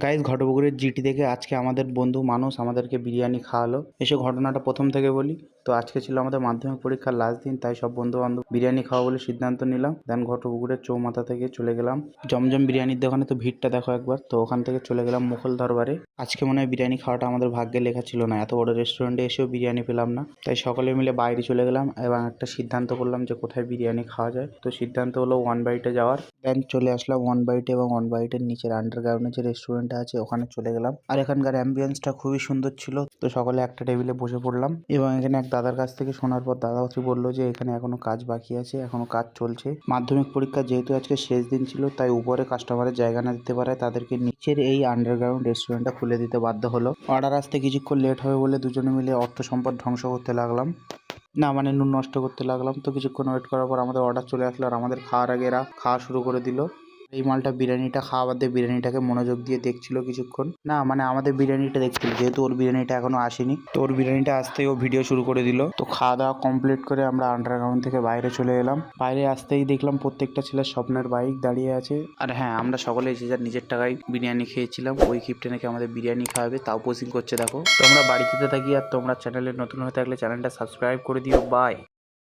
Guys ঘটপুকুরের GT থেকে আজকে আমাদের বন্ধু মানুষ আমাদেরকে বিরিয়ানি খাওয়ালো। এসে ঘটনাটা প্রথম থেকে বলি। তো আজকে ছিল আমাদের মাধ্যমিক পরীক্ষার লাস্ট দিন, তাই সব বন্ধু বান্ধব বিরিয়ানি খাওয়া বলে সিদ্ধান্ত নিলাম। দেন ঘটপুকুরের চৌমাথা থেকে চলে গেলাম জমজম বিরিয়ানির দোকানে। তো ভিড়টা দেখো একবার। তো ওখান থেকে চলে গেলাম মুঘল দরবারে। আজকে মনে হয় বিরিয়ানি খাওয়াটা আমাদের ভাগ্যে লেখা ছিল না, এত বড় রেস্টুরেন্টে এসেও বিরিয়ানি পেলাম না। তাই সকলে মিলে বাইরে চলে গেলাম এবং একটা সিদ্ধান্ত করলাম যে কোথায় বিরিয়ানি খাওয়া যায়। তো সিদ্ধান্ত হলো ওয়ান বাইটে যাওয়ার। দেন চলে আসলাম ওয়ান বাইটে এবং ওয়ান বাইটের নিচের আন্ডারগ্রাউন্ডে যে রেস্টুরেন্টটা আছে ওখানে চলে গেলাম। আর এখানকার অ্যাম্বিয়েন্সটা খুবই সুন্দর ছিল। তো সকলে একটা টেবিলে বসে পড়লাম এবং এখানে এক দাদার কাছ থেকে শোনার পর দাদা হচ্ছে বললো যে এখানে এখনো কাজ বাকি আছে, এখনো কাজ চলছে। মাধ্যমিক পরীক্ষা যেহেতু আজকে শেষ দিন ছিল, তাই উপরে কাস্টমারের জায়গা না দিতে পারায় তাদেরকে নিচের এই আন্ডারগ্রাউন্ড রেস্টুরেন্টটা খুলে দিতে বাধ্য হলো। অর্ডার আসতে কিছুক্ষণ লেট হবে বলে দুজনে মিলে অর্থ সম্পদ ধ্বংস করতে লাগলাম, না মানে নুন নষ্ট করতে লাগলাম। তো কিছুক্ষণ ওয়েট করার পর আমাদের অর্ডার চলে আসলো আর আমাদের খাওয়ার আগে এরা খাওয়া শুরু করে দিল। এই মালটা বিরিয়ানিটা খাওয়া বাদ দিয়ে বিরিয়ানিটাকে মনোযোগ দিয়ে দেখছিল কিছুক্ষণ, না মানে আমাদের বিরিয়ানিটা দেখছিল, যেহেতু ওর বিরিয়ানিটা এখনো আসেনি। তো ওর বিরিয়ানিটা আসতেই ও ভিডিও শুরু করে দিল। তো খাওয়া দাওয়া কমপ্লিট করে আমরা আন্ডারগ্রাউন্ড থেকে বাইরে চলে এলাম। বাইরে আসতেই দেখলাম প্রত্যেকটা ছেলের স্বপ্নের বাইক দাঁড়িয়ে আছে। আর হ্যাঁ, আমরা সকলে যে যার নিজের টাকায় বিরিয়ানি খেয়েছিলাম। ওই গিফটে নাকি আমাদের বিরিয়ানি খাওয়াবে, তাও পোজিং করছে দেখো। তো আমরা বাড়ি যেতে থাকি। আর তোমরা চ্যানেলে নতুন হয়ে থাকলে চ্যানেলটা সাবস্ক্রাইব করে দিও। বাই।